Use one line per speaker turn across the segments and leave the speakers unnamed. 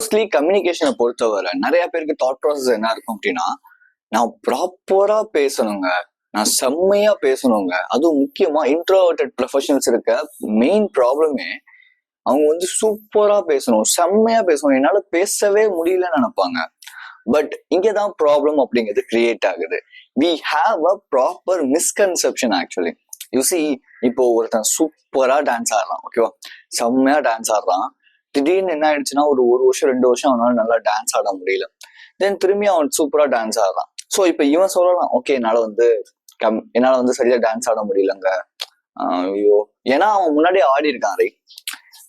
Mostly கம்யூனிகேஷனை பொறுத்தவரை நிறைய பேருக்கு தாட் ப்ராசஸ் என்ன இருக்கும் அப்படின்னா, நான் ப்ராப்பரா பேசணுங்க, நான் செம்மையா பேசணுங்க. அதுவும் முக்கியமா இன்ட்ரோவர்டட் ப்ரொஃபஷனல்ஸ் இருக்க மெயின் ப்ராப்ளமே அவங்க சூப்பரா பேசணும், செம்மையா பேசணும், என்னால பேசவே முடியலன்னு நினைப்பாங்க. பட் இங்கதான் ப்ராப்ளம் அப்படிங்கிறது கிரியேட் ஆகுது. We have a proper misconception actually. You see, இப்போ ஒருத்தன் சூப்பரா டான்ஸ் ஆடுறான், ஓகேவா, செம்மையா டான்ஸ் ஆடுறான். திடீர்னு என்ன ஆயிடுச்சுன்னா ஒரு வருஷம் 2 வருஷம் அவனால நல்லா டான்ஸ் ஆட முடியல. தென் திரும்பி அவன் சூப்பரா டான்ஸ் ஆடுறான். ஸோ இப்போ இவன் சொல்லலாம், ஓகே என்னால சரியா டான்ஸ் ஆட முடியலங்க, ஐயோ, ஏன்னா அவன் முன்னாடி ஆடி இருக்கான். ரைட்,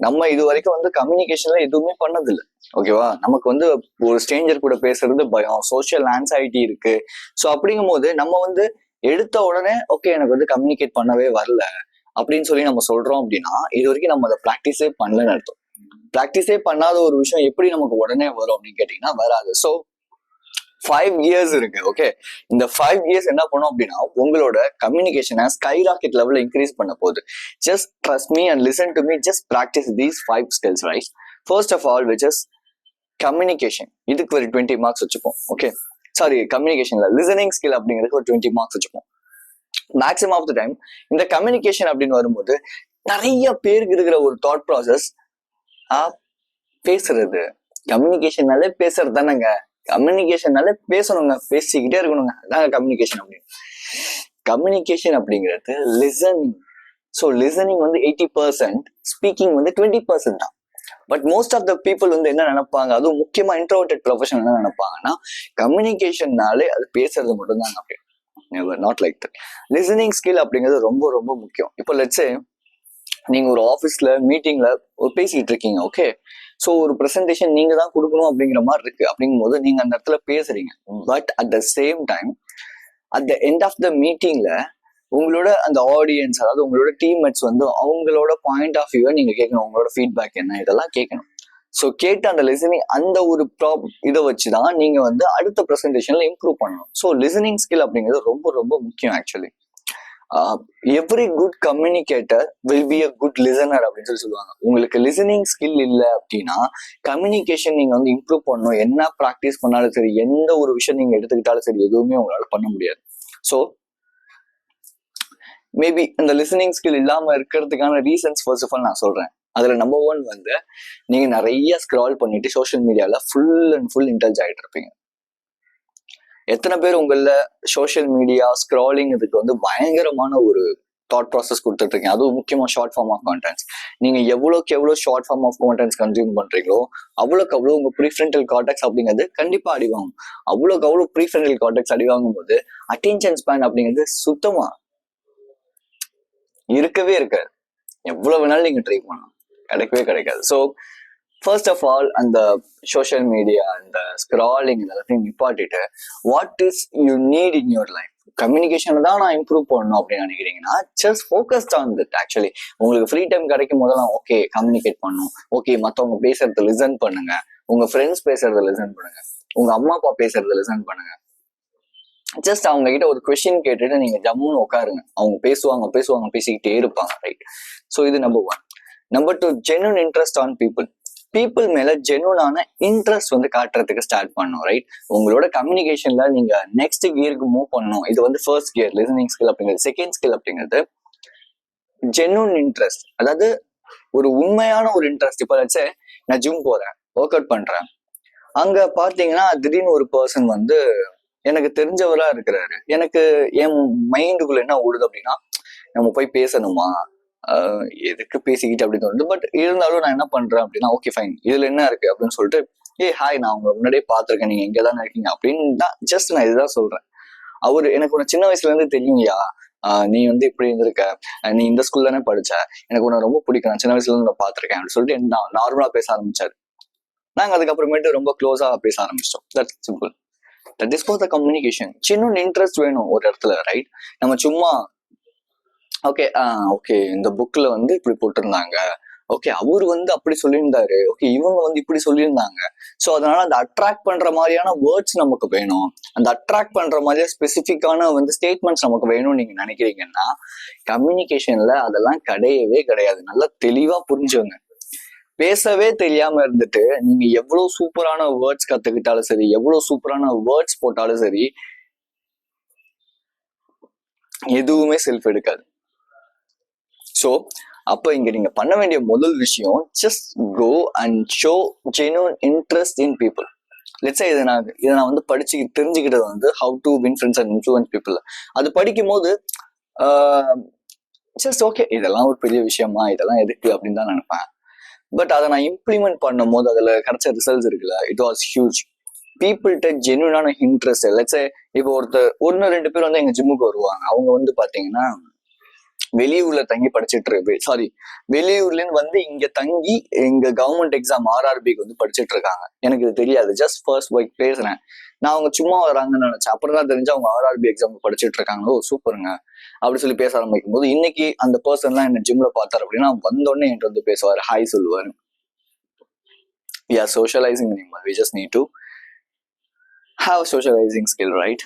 நம்ம இது வரைக்கும் கம்யூனிகேஷன்ல எதுவுமே பண்ணதில்லை, ஓகேவா. நமக்கு ஒரு ஸ்ட்ரேஞ்சர் கூட பேசுறது பயம், சோஷியல் ஆன்சைட்டி இருக்கு. ஸோ அப்படிங்கும் போது நம்ம எடுத்த உடனே ஓகே எனக்கு கம்யூனிகேட் பண்ணவே வரல அப்படின்னு சொல்லி நம்ம சொல்றோம் அப்படின்னா, இது வரைக்கும் நம்ம அதை ப்ராக்டிஸே பண்ணலன்னு அர்த்தம். ப்ராக்டிஸே பண்ணாத ஒரு விஷயம் எப்படி நமக்கு உடனே வரும் அப்படின்னு கேட்டீங்கன்னா வராது. ஸோ 5 years இருக்கு, ஓகே. இந்த 5 years என்ன பண்ணும் அப்படின்னா உங்களோட கம்யூனிகேஷனை ஸ்கை ராக்கெட் லெவலில் இன்க்ரீஸ் பண்ண போகுது. Just trust me and listen to me, just practice these 5 skills, right. First of all which is communication. இதுக்கு ஒரு 20 marks வச்சுப்போம், ஓகே. சாரி, கம்யூனிகேஷன்ல லிசனிங் ஸ்கில் அப்படிங்கிறதுக்கு ஒரு 20 marks வச்சுப்போம். மேக்ஸிமம் ஆஃப் த டைம் இந்த கம்யூனிகேஷன் அப்படின்னு வரும்போது நிறைய பேருக்கு இருக்கிற ஒரு தாட் ப்ராசஸ், பேசுறது, கம்யூனிகேஷன்னாலே பேசுறது தானேங்க, கம்யூனிகேஷன்னாலே பேசணுங்க, பேசிக்கிட்டே இருக்கணுங்க, அதாங்க கம்யூனிகேஷன் அப்படின்னு. கம்யூனிகேஷன் அப்படிங்கிறது லிசனிங். ஸோ லிசனிங் 80%, ஸ்பீக்கிங் 20% தான். But most of the people என்ன நினைப்பாங்க, அதுவும் முக்கியமா இன்ட்ரோவர்டட் ப்ரொஃபஷனல் என்ன நினைப்பாங்கன்னா, கம்யூனிகேஷன்னாலே அது பேசுறது மட்டும் தாங்க அப்படி. Never, not like that. Listening skill அப்படிங்கிறது ரொம்ப ரொம்ப முக்கியம். இப்போ லெட்ஸே நீங்க ஒரு ஆஃபீஸ்ல மீட்டிங்ல பேசிட்டு இருக்கீங்க, ஓகே. ஸோ ஒரு ப்ரெசன்டேஷன் நீங்க தான் கொடுக்கணும் அப்படிங்கிற மாதிரி இருக்கு. அப்படிங்கும் போது நீங்க அந்த இடத்துல பேசுறீங்க. But at the same time at the end of the மீட்டிங்ல உங்களோட அந்த ஆடியன்ஸ், அதாவது உங்களோட டீம்மேட்ஸ் அவங்களோட பாயிண்ட் ஆஃப் வியூவை நீங்க கேட்கணும், உங்களோட ஃபீட்பேக் என்ன, இதெல்லாம் கேட்கணும். ஸோ கேட்டு அந்த லிசனிங், அந்த ஒரு இதை வச்சுதான் நீங்க அடுத்த ப்ரெசன்டேஷன்ல இம்ப்ரூவ் பண்ணணும். ஸோ லிசனிங் ஸ்கில் அப்படிங்கிறது ரொம்ப ரொம்ப முக்கியம் actually. Every good communicator will be a good listener அப்படின்னு சொல்லுவாங்க. உங்களுக்கு லிசனிங் ஸ்கில் இல்லை அப்படின்னா கம்யூனிகேஷன் நீங்க இம்ப்ரூவ் பண்ணணும், என்ன ப்ராக்டிஸ் பண்ணாலும் சரி, எந்த ஒரு விஷயம் நீங்க எடுத்துக்கிட்டாலும் சரி, எதுவுமே உங்களால பண்ண முடியாது. ஸோ மேபி இந்த லிசனிங் ஸ்கில் இல்லாம இருக்கிறதுக்கான ரீசன்ஸ் ஃபர்ஸ்ட் ஆஃப் ஆல் நான் சொல்றேன். அதுல நம்பர் 1 நீங்க நிறைய ஸ்க்ரால் பண்ணிட்டு சோஷியல் மீடியால ஃபுல் அண்ட் ஃபுல் இன்டெலிஜ் ஆகிட்டு இருப்பீங்க. எத்தனை பேர் உங்கள சோஷியல் மீடியா ஸ்க்ராலிங் இதுக்கு பயங்கரமான ஒரு தாட் ப்ராசஸ் கொடுத்துட்டு இருக்கீங்க. அதுவும் முக்கியமா ஷார்ட் ஃபார்ம் ஆஃப் கான்டென்ட்ஸ். நீங்க எவ்வளோக்கு எவ்வளோ short form of contents consume பண்றீங்களோ அவ்வளோக்கு அவ்வளோ உங்க ப்ரீஃப்ரண்டல் கார்டெக்ஸ் அப்படிங்கிறது கண்டிப்பா அடிவாங்கும். அவ்வளோக்கு அவ்வளோ ப்ரீஃப்ரண்டல் கார்டெக்ஸ் அடிவாங்கும் போது அட்டென்ஷன் ஸ்பேன் அப்படிங்கிறது சுத்தமா இருக்கவே இருக்காது. எவ்வளவு வேணாலும் நீங்க ட்ரை பண்ணலாம், கிடைக்கவே கிடைக்காது. ஸோ ஃபர்ஸ்ட் ஆஃப் ஆல் அந்த சோஷியல் மீடியா, அந்த ஸ்க்ராலிங் எல்லாத்தையும் நிப்பாட்டிட்டு what is you need in your life. கம்யூனிகேஷனை தான் நான் இம்ப்ரூவ் பண்ணணும் அப்படின்னு நினைக்கிறீங்கன்னா just focused on that. Actually உங்களுக்கு ஃப்ரீ டைம் கிடைக்கும் போதெல்லாம் ஓகே கம்யூனிகேட் பண்ணணும், ஓகே மற்றவங்க பேசுறத லிசன் பண்ணுங்க, உங்க ஃப்ரெண்ட்ஸ் பேசுறத லிசன் பண்ணுங்க, உங்க அம்மா அப்பா பேசுறத லிசன் பண்ணுங்க. ஜஸ்ட் அவங்க கிட்ட ஒரு கொஸ்டின் கேட்டுட்டு நீங்க ஜம்முன்னு உட்காருங்க, அவங்க பேசுவாங்க பேசிக்கிட்டே இருப்பாங்க, ரைட். ஸோ இது number 1. Number 2, genuine interest on people மேல ஜென்யூனான இன்ட்ரெஸ்ட் காட்டுறதுக்கு ஸ்டார்ட் பண்ணணும், ரைட். உங்களோட கம்யூனிகேஷன்ல நீங்க நெக்ஸ்ட் கியருக்கு மூவ் பண்ணணும். இது ஃபர்ஸ்ட் கியர் லிசனிங் ஸ்கில் அப்படிங்கிறது. செகண்ட் ஸ்கில் அப்படிங்கிறது ஜென்யூன் இன்ட்ரெஸ்ட், அதாவது ஒரு உண்மையான ஒரு இன்ட்ரெஸ்ட். இப்போ லட்சே நான் ஜிம் போறேன், ஒர்க் அவுட் பண்றேன், அங்க பாத்தீங்கன்னா திடீர்னு ஒரு பர்சன் எனக்கு தெரிஞ்சவரா இருக்கிறாரு. எனக்கு என் மைண்டுக்குள்ள என்ன ஓடுது அப்படின்னா, நம்ம போய் பேசணுமா, எதுக்கு பேசிக்கிட்டு அப்படின்னு தோணுது. பட் இருந்தாலும் நான் என்ன பண்றேன் அப்படின்னா, ஓகே ஃபைன், இதுல என்ன இருக்கு அப்படின்னு சொல்லிட்டு, ஹாய், நான் உங்களை முன்னாடியே பார்த்திருக்கேன், நீங்க எங்கதான் இருக்கீங்க அப்படின்னு தான் ஜஸ்ட் நான் இதுதான் சொல்றேன். அவரு எனக்கு உன்னை சின்ன வயசுல இருந்து தெரியுங்கயா, நீ இப்படி இருந்திருக்க, நீ இந்த ஸ்கூல்ல தானே படிச்ச, எனக்கு உன்னை ரொம்ப பிடிக்கும், நான் சின்ன வயசுல இருந்து நான் பார்த்திருக்கேன் அப்படின்னு சொல்லிட்டு என்ன நார்மலா பேச ஆரம்பிச்சாரு. நாங்க அதுக்கப்புறமேட்டு ரொம்ப க்ளோஸா பேச ஆரம்பிச்சிட்டோம். That's simple. That is for the communication. சின்ன இன்ட்ரெஸ்ட் வேணும் ஒரு இடத்துல, ரைட். நம்ம சும்மா ஓகே இந்த புக்ல இப்படி போட்டிருந்தாங்க, ஓகே அவரு அப்படி சொல்லியிருந்தாரு, ஓகே இவங்க இப்படி சொல்லியிருந்தாங்க. ஸோ அதனால அந்த அட்ராக்ட் பண்ற மாதிரியான வேர்ட்ஸ் நமக்கு வேணும், அந்த அட்ராக்ட் பண்ற மாதிரியான ஸ்பெசிஃபிக்கான ஸ்டேட்மெண்ட்ஸ் நமக்கு வேணும்னு நீங்க நினைக்கிறீங்கன்னா கம்யூனிகேஷன்ல அதெல்லாம் கிடையவே கிடையாது. நல்லா தெளிவா புரிஞ்சுங்க. பேசவே தெரியாம இருந்துட்டு நீங்க எவ்வளவு சூப்பரான வேர்ட்ஸ் கத்துக்கிட்டாலும் சரி, எவ்வளவு சூப்பரான வேர்ட்ஸ் போட்டாலும் சரி, எதுவுமே செல்ஃப் எடுக்காது. ஸோ அப்போ இங்க நீங்க பண்ண வேண்டிய முதல் விஷயம், just go and show genuine interest in people. Let's இதை நான் வந்து படிச்சு தெரிஞ்சுக்கிட்டது வந்து how to win friends and influence people. அது படிக்கும் போது ஜஸ்ட் ஓகே, இதெல்லாம் ஒரு பெரிய விஷயமா, இதெல்லாம் எதுக்கு அப்படின்னு தான் நினைப்பேன். பட் அதை நான் இம்ப்ளிமெண்ட் பண்ணும் போது அதுல கிடைச்ச ரிசல்ட்ஸ் இருக்குல்ல, இட் வாஸ் ஹியூஜ். பீப்புள்கிட்ட ஜென்யூனான இன்ட்ரெஸ்ட். லெட்ஸ் இப்போ ஒருத்தர் 1-2 பேர் வந்து எங்க ஜிம்முக்கு வருவாங்க. அவங்க வந்து பாத்தீங்கன்னா வெளியூர்ல தங்கி வெளியூர்ல இருந்து வந்து இங்க தங்கி எங்க கவர்மெண்ட் எக்ஸாம் RRBக்கு வந்து படிச்சுட்டு இருக்காங்க. எனக்கு இது தெரியாது, ஜஸ்ட் ஃபர்ஸ்ட் ஒய்க் பேசுறேன். நான் அவங்க சும்மா வராங்கன்னு நினைச்சேன். அப்புறம் தான் தெரிஞ்சு அவங்க RRB எக்ஸாம் படிச்சுட்டு இருக்காங்க. ஓ சூப்பருங்க அப்படி சொல்லி பேச ஆரம்பிக்கும் போது, இன்னைக்கு அந்த பர்சன்லாம் என்ன ஜிம்ல பார்த்தாரு அப்படின்னா வந்தோடனே என்கிட்ட வந்து பேசுவாரு, ஹாய் சொல்லுவாரு. We are socializing anymore. We just need to have socializing skill, right?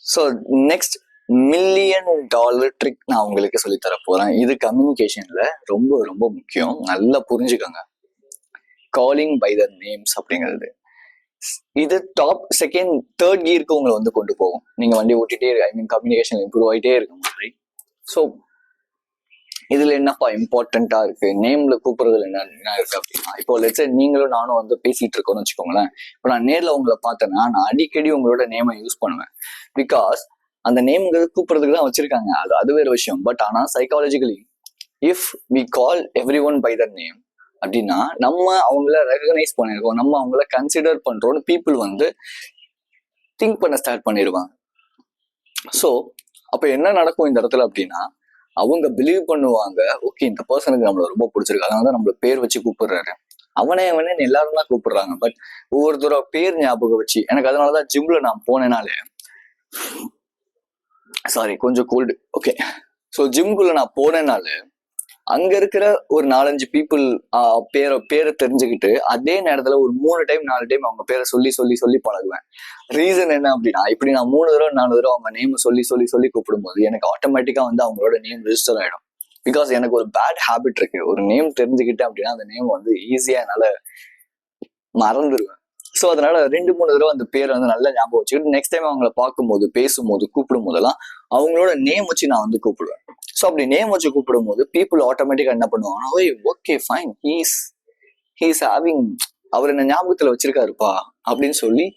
So next $1 million trick நான் உங்களுக்கு சொல்லித்தர போறேன். இது கம்யூனிகேஷன்ல ரொம்ப ரொம்ப முக்கியம், நல்லா புரிஞ்சுக்கோங்க. காலிங் பை த நேம்ஸ் அப்படிங்கிறது இது டாப் செகண்ட் தேர்ட் கியருக்கு உங்களை வந்து கொண்டு போகும். நீங்க வண்டி ஓட்டிட்டே கம்யூனிகேஷன் இம்ப்ரூவ் ஆகிட்டே இருக்க மாதிரி. ஸோ இதுல என்னப்பா இம்பார்ட்டண்டா இருக்கு, நேம்ல கூப்பிடுறதுல என்ன இருக்கு அப்படின்னா, இப்போ லெட்ஸ் நீங்களும் நானும் வந்து பேசிட்டு இருக்கோம்னு வச்சுக்கோங்களேன். இப்போ நான் நேர்ல உங்களை பார்த்தேன்னா நான் அடிக்கடி உங்களோட நேமை யூஸ் பண்ணுவேன். பிகாஸ் அந்த நேம்ங்கிறது கூப்பிடுறதுக்கு தான் வச்சிருக்காங்க. அது வேற விஷயம். பட் ஆனா psychologically if we call everyone by the name அப்படின்னா நம்ம அவங்கள ரெகனைஸ் பண்ணிருக்கோம், நம்ம அவங்கள கன்சிடர் பண்றோம்னு பீப்புள் வந்து திங்க் பண்ண ஸ்டார்ட் பண்ணிடுவாங்க. ஸோ அப்ப என்ன நடக்கும் இந்த இடத்துல அப்படின்னா, அவங்க பிலீவ் பண்ணுவாங்க, ஓகே இந்த பர்சனுக்கு நம்மள ரொம்ப பிடிச்சிருக்கு, அதனால தான் நம்மள பேர் வச்சு கூப்பிடுறாரு. அவனே எல்லாரும் தான் கூப்பிடுறாங்க. பட் ஒவ்வொருத்தரோட பேர் ஞாபகம் வச்சு, எனக்கு அதனாலதான் ஜிம்ல நான் போனேனாலே கொஞ்சம் கோல்டு, ஓகே. ஸோ ஜிம்குள்ள நான் போனேனால அங்க இருக்கிற ஒரு 4-5 பீப்புள் பேரை தெரிஞ்சுக்கிட்டு அதே நேரத்துல ஒரு 3 டைம் 4 டைம் அவங்க பேரை சொல்லி சொல்லி சொல்லி பழகுவேன். ரீசன் என்ன அப்படின்னா, இப்படி நான் 3 தடவை 4 தடவை அவங்க நேம் சொல்லி சொல்லி சொல்லி கூப்பிடும் போது எனக்கு ஆட்டோமேட்டிக்கா வந்து அவங்களோட நேம் ரெஜிஸ்டர் ஆயிடும். பிகாஸ் எனக்கு ஒரு பேட் ஹேபிட் இருக்கு, ஒரு நேம் தெரிஞ்சுக்கிட்டேன் அப்படின்னா அந்த நேம் வந்து ஈஸியா என்னால மறந்துடுவேன். ஸோ அதனால 2-3 தடவை அந்த பேரை வந்து நல்லா ஞாபகம் வச்சுக்கிட்டு நெக்ஸ்ட் டைம் அவங்கள பார்க்கும்போது பேசும்போது கூப்பிடும் போதெல்லாம் அவங்களோட நேம் வச்சு நான் வந்து கூப்பிடுவேன். ஸோ அப்படி நேம் வச்சு கூப்பிடும் போது பீப்புள் ஆட்டோமேட்டிக்கா என்ன பண்ணுவாங்கன்னா, ஓகே ஃபைன், ஹீஸ் ஹேவிங், அவர் என்ன ஞாபகத்துல வச்சிருக்காருப்பா அப்படின்னு சொல்லி.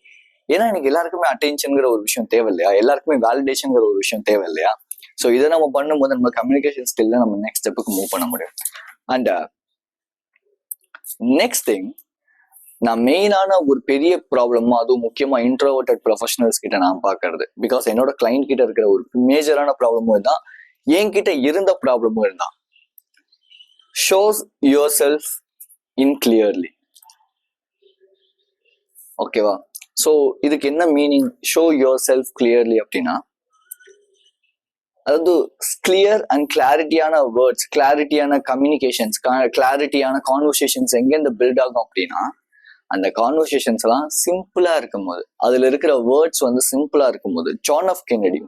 ஏன்னா எனக்கு எல்லாருக்குமே அட்டென்ஷன்ங்கிற ஒரு விஷயம் தேவை இல்லையா, எல்லாருக்குமே வேலிடேஷன்ங்கிற ஒரு விஷயம் தேவை இல்லையா. ஸோ இதை நம்ம பண்ணும்போது நம்ம கம்யூனிகேஷன் ஸ்கில்ல நம்ம நெக்ஸ்ட் ஸ்டெப்புக்கு மூவ் பண்ண முடியும். அண்ட் நெக்ஸ்ட் திங், நான் மெயினான ஒரு பெரிய ப்ராப்ளமும் அதுவும் முக்கியமா இன்ட்ரோவர்ட்டட் ப்ரொஃபஷனல்ஸ் கிட்ட நான் பாக்குறது, பிகாஸ் என்னோட கிளைண்ட் கிட்ட இருக்கிற ஒரு மேஜரான ப்ராப்ளமும் இதுதான், என்கிட்ட இருந்த ப்ராப்ளமும் இதுதான். Shows yourself in clearly. ஓகேவா? ஸோ இதுக்கு என்ன meaning show yourself clearly அப்படின்னா, அதாவது கிளியர் அண்ட் கிளாரிட்டியான வேர்ட்ஸ், கிளாரிட்டியான கம்யூனிகேஷன்ஸ், கிளாரிட்டியான கான்வர்சேஷன்ஸ் எங்கேருந்து பில்ட் ஆகும் அப்படின்னா, அந்த கான்வர்சேஷன்ஸ் எல்லாம் சிம்பிளா இருக்கும்போது, அதுல இருக்கிற வேர்ட்ஸ் வந்து சிம்பிளா இருக்கும்போது. ஜான் எஃப் கென்னடி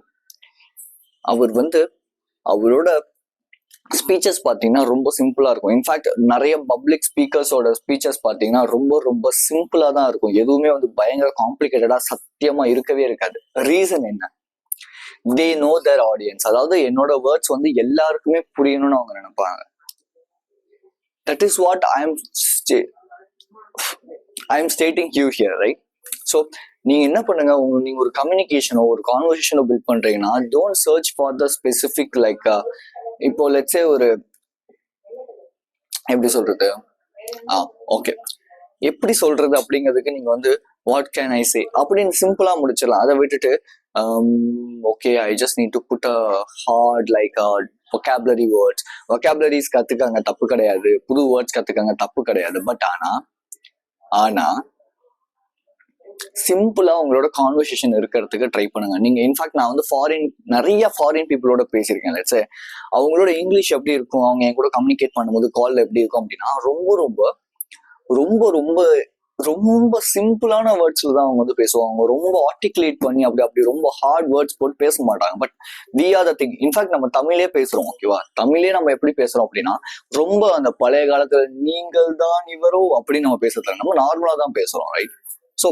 அவர் வந்து அவரோட ஸ்பீச்சஸ் பார்த்தீங்கன்னா ரொம்ப சிம்பிளா இருக்கும். இன்ஃபேக்ட் நிறைய பப்ளிக் ஸ்பீக்கர்ஸோட ஸ்பீச்சஸ் பார்த்தீங்கன்னா ரொம்ப ரொம்ப சிம்பிளா தான் இருக்கும். எதுவுமே வந்து பயங்கர காம்ப்ளிகேட்டடா சத்தியமா இருக்கவே இருக்காது. ரீசன் என்ன? They know their audience. அதாவது என்னோட வேர்ட்ஸ் வந்து எல்லாருக்குமே புரியணும்னு அவங்க நினைப்பாங்க. That is what I am stating you here, right? So நீங்க என்ன பண்ணுங்க, நீங்க ஒரு கம்யூனிகேஷனோ ஒரு கான்வர்சேஷனோ பில்ட் பண்றீங்கன்னா, don't search for the specific like, இப்போ லெட்ஸே ஒரு எப்படி சொல்றது, ஓகே எப்படி சொல்றது அப்படிங்கிறதுக்கு நீங்க வந்து வாட் கேன் ஐ சே அப்படின்னு சிம்பிளா முடிச்சிடலாம். அதை விட்டுட்டு okay I just need to put a hard like vocabulary words. vocabularies கத்துக்காங்க, தப்பு கிடையாது. புது வேர்ட்ஸ் கத்துக்காங்க, தப்பு கிடையாது. பட் ஆனா சிம்பிளா உங்களோட கான்வர்சேஷன் இருக்கிறதுக்கு ட்ரை பண்ணுங்க. நீங்க இன்ஃபேக்ட் நான் வந்து நிறைய ஃபாரின் பீப்புளோட பேசியிருக்கேன். லெட்ஸ் அவங்களோட இங்கிலீஷ் எப்படி இருக்கும், அவங்க என் கூட கம்யூனிகேட் பண்ணும்போது கால்ல எப்படி இருக்கும் அப்படின்னா ரொம்ப ரொம்ப ரொம்ப ரொம்ப ரொம்ப சிம்பிளான வேர்ட்ஸ்ல தான் அவங்க வந்து பேசுவாங்க. ரொம்ப ஆர்டிகுலேட் பண்ணி அப்படி அப்படி ரொம்ப ஹார்ட் வேர்ட்ஸ் போட்டு பேச மாட்டாங்க. But we are the thing. In fact நம்ம தமிழே பேசுறோம், ஓகேவா? தமிழே நம்ம எப்படி பேசுறோம் அப்படின்னா, ரொம்ப அந்த பழைய காலத்துல நீங்கள் தான் இவரோ அப்படின்னு நம்ம பேசுறது நம்ம நார்மலா தான் பேசுறோம், ரைட்? ஸோ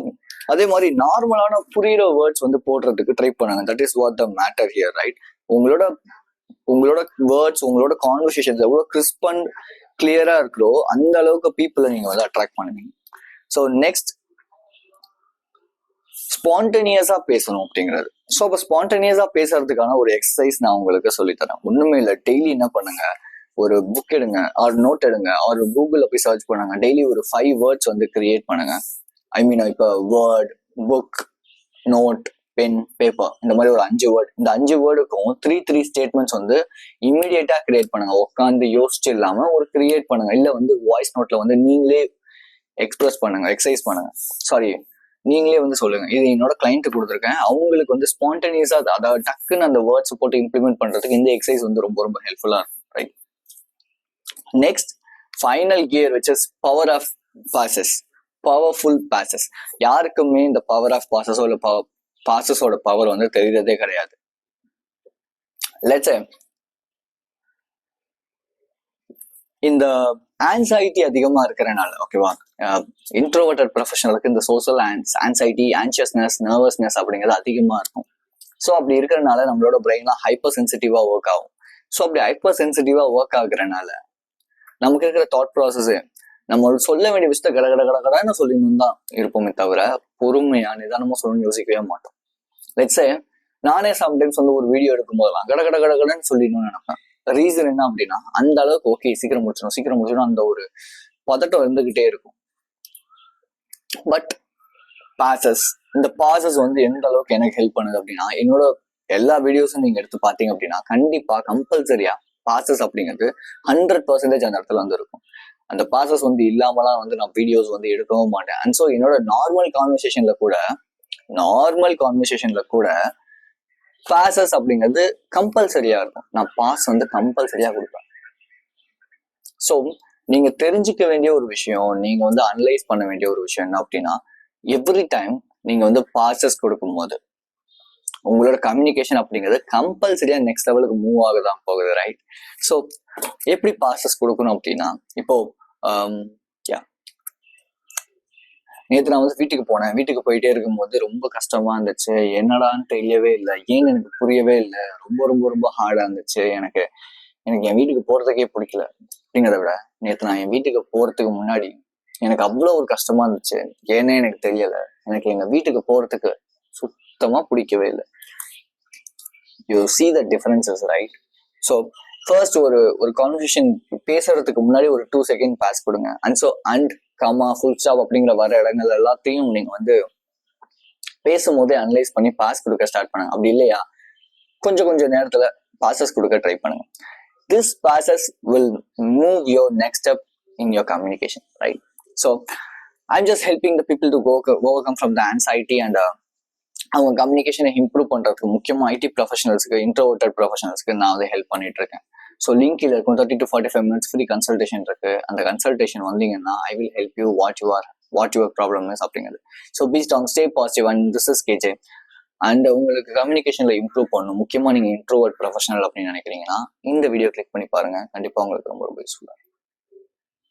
அதே மாதிரி நார்மலான புரியுற வேர்ட்ஸ் வந்து போடுறதுக்கு ட்ரை பண்ணுங்க. That is what the matter here, right? உங்களோட வேர்ட்ஸ், உங்களோட கான்வர்சேஷன்ஸ் எவ்வளவு கிறிஸ்ப் அண்ட் கிளியரா இருக்கிறோ அந்த அளவுக்கு பீப்புளை நீங்க வந்து அட்ராக்ட் பண்ணுவீங்க. ஸோ நெக்ஸ்ட், ஸ்பான்டேனியஸா பேசணும் அப்படிங்கிறது. ஸோ அப்போ ஸ்பான்டேனியஸா பேசுறதுக்கான ஒரு எக்ஸசைஸ் நான் உங்களுக்கு சொல்லித்தரேன். ஒண்ணுமே இல்லை, டெய்லி என்ன பண்ணுங்க, ஒரு புக் எடுங்க, ஆர் நோட் எடுங்க, ஆர் கூகுளில் போய் சர்ச் பண்ணுங்க. டெய்லி ஒரு 5 வேர்ட்ஸ் வந்து கிரியேட் பண்ணுங்க. ஐ மீன் இப்போ word, book, note, pen, paper, இந்த மாதிரி ஒரு 5 வேர்ட். இந்த 5 வேர்டுக்கும் 3 ஸ்டேட்மெண்ட்ஸ் வந்து இம்மிடியேட்டா கிரியேட் பண்ணுங்க. உட்காந்து யோசிச்சு இல்லாம ஒரு கிரியேட் பண்ணுங்க. இல்ல வந்து வாய்ஸ் நோட்ல வந்து நீங்களே எக்ஸ்பிரஸ் பண்ணுங்க, எக்ஸசைஸ் பண்ணுங்க. சாரி, நீங்களே வந்து சொல்லுங்க, இது என்னோட கிளைண்ட் கொடுத்துருக்கேன், அவங்களுக்கு வந்து ஸ்பான்டேனியஸா அதை டக்குன்னு அந்த வேர்ட்ஸ் போட்டு இம்ப்ளிமெண்ட் பண்றதுக்கு இந்த எக்ஸசைஸ் வந்து ரொம்ப ரொம்ப ஹெல்ப்ஃபுல்லா இருக்கும், right? Next, final gear which is power of pauses, powerful pauses. யாருக்குமே இந்த பவர் ஆஃப் பாசஸோ இல்லை பாசஸோட பவர் வந்து தெரியறதே கிடையாது. லெட்ஸ் சே இந்த ஆன்சைட்டி அதிகமா இருக்கிறனால, ஓகேவா, இன்ட்ரோவர்டட் ப்ரொஃபஷனலுக்கு இந்த சோஷியல் ஆன்சைட்டி, ஆன்சியஸ்னஸ், நர்வஸ்னஸ் அப்படிங்கிறது அதிகமா இருக்கும். ஸோ அப்படி இருக்கிறனால நம்மளோட பிரெயின்லாம் ஹைப்பர் சென்சிட்டிவா ஒர்க் ஆகும். ஸோ அப்படி ஹைப்பர் சென்சிட்டிவா ஒர்க் ஆகுறதுனால நமக்கு இருக்கிற தாட் ப்ராசஸ், நம்ம சொல்ல வேண்டிய விஷயத்த கடன்னு சொல்லணும் தான் இருப்போமே தவிர பொறுமையா நிதானமா சொல்லணும்னு யோசிக்கவே மாட்டோம். லெட்ஸே நானே சம்டைம்ஸ் வந்து ஒரு வீடியோ எடுக்கும் போதெல்லாம் கடன்னு சொல்லிடணும்னு நினைப்பேன். ரீசன் என்ன அப்படின்னா, அந்த அளவுக்கு ஓகே சீக்கிரம் முடிச்சிடும் அந்த ஒரு பதட்டம் இருந்துகிட்டே இருக்கும். பட் இந்த பாசஸ் வந்து எந்த அளவுக்கு எனக்கு ஹெல்ப் பண்ணுது அப்படின்னா, என்னோட எல்லா வீடியோஸும் நீங்க எடுத்து பார்த்தீங்க அப்படின்னா கண்டிப்பா கம்பல்சரியா பாசஸ் அப்படிங்கிறது 100% அந்த இடத்துல வந்து இருக்கும். அந்த பாசஸ் வந்து இல்லாமலாம் வந்து நான் வீடியோஸ் வந்து எடுக்கவும் மாட்டேன். அண்ட் ஸோ என்னோட நார்மல் கான்வர்சேஷன்ல கூட பாசஸ் அப்படிங்கிறது கம்பல்சரியா இருக்கும். நான் பாஸ் வந்து கம்பல்சரியா கொடுப்பேன். ஸோ நீங்க தெரிஞ்சுக்க வேண்டிய ஒரு விஷயம், நீங்க வந்து அனலைஸ் பண்ண வேண்டிய ஒரு விஷயம் என்ன அப்படின்னா, எவ்ரி டைம் நீங்க வந்து பாசஸ் கொடுக்கும்போது உங்களோட கம்யூனிகேஷன் அப்படிங்கிறது கம்பல்சரியா நெக்ஸ்ட் லெவலுக்கு மூவ் ஆகதான் போகுது, ரைட்? ஸோ எப்படி பாசஸ் கொடுக்கணும் அப்படின்னா, இப்போ நேற்று நான் வந்து வீட்டுக்கு போனேன். வீட்டுக்கு போயிட்டே இருக்கும்போது ரொம்ப கஷ்டமா இருந்துச்சு. என்னடான்னு தெரியவே இல்லை, ஏன்னு எனக்கு புரியவே இல்லை. ரொம்ப ரொம்ப ரொம்ப ஹார்டா இருந்துச்சு. எனக்கு என் வீட்டுக்கு போறதுக்கே பிடிக்கல. அப்படிங்கிறத விட நேற்று நான் என் வீட்டுக்கு போறதுக்கு முன்னாடி எனக்கு அவ்வளோ ஒரு கஷ்டமா இருந்துச்சு. ஏன்னே எனக்கு தெரியல. எனக்கு எங்க வீட்டுக்கு போறதுக்கு சுத்தமா பிடிக்கவே இல்லை. You see the differences, right? So first ஒரு கான்வர்சேஷன் பேசுறதுக்கு முன்னாடி ஒரு 2 செகண்ட் பாஸ் கொடுங்க. அண்ட் கமா, ஃபுல் ஸ்டாப் அப்படிங்கிற வர இடங்கள் எல்லாத்தையும் நீங்க வந்து பேசும்போதே அனலைஸ் பண்ணி பாஸ் கொடுக்க ஸ்டார்ட் பண்ணுங்க. அப்படி இல்லையா கொஞ்சம் நேரத்துல பாசஸ் கொடுக்க ட்ரை பண்ணுங்க. This bosses will move your next step in your communication, right? So I'm just helping the people to overcome from the anxiety and அவங்க கம்யூனிகேஷனை இம்ப்ரூவ் பண்றதுக்கு முக்கியமா ஐடி ப்ரொஃபஷனல்ஸ்க்கு, இன்ட்ரோவர்டட் ப்ரொஃபஷனல்ஸ்க்கு நான் வந்து ஹெல்ப் பண்ணிட்டு இருக்கேன். ஸோ லிங்க் இதில் இருக்கும். 30 to 45 minutes ஃப்ரீ கன்சல்டேஷன் இருக்கு. அந்த கன்சல்டேஷன் வந்தீங்கன்னா I will help you what your problem is அப்படிங்கிறது. So be strong, stay positive and this is KJ. And உங்களுக்கு கம்யூனிகேஷன்ல இம்ப்ரூவ் பண்ணணும், முக்கியமா நீங்க இன்ட்ரோவர்ட் ப்ரொஃபஷனல் அப்படின்னு நினைக்கிறீங்கன்னா இந்த வீடியோ கிளிக் பண்ணி பாருங்க. கண்டிப்பா உங்களுக்கு ரொம்ப ரொம்ப யூஸ்ஃபுல்லா இருக்கும்.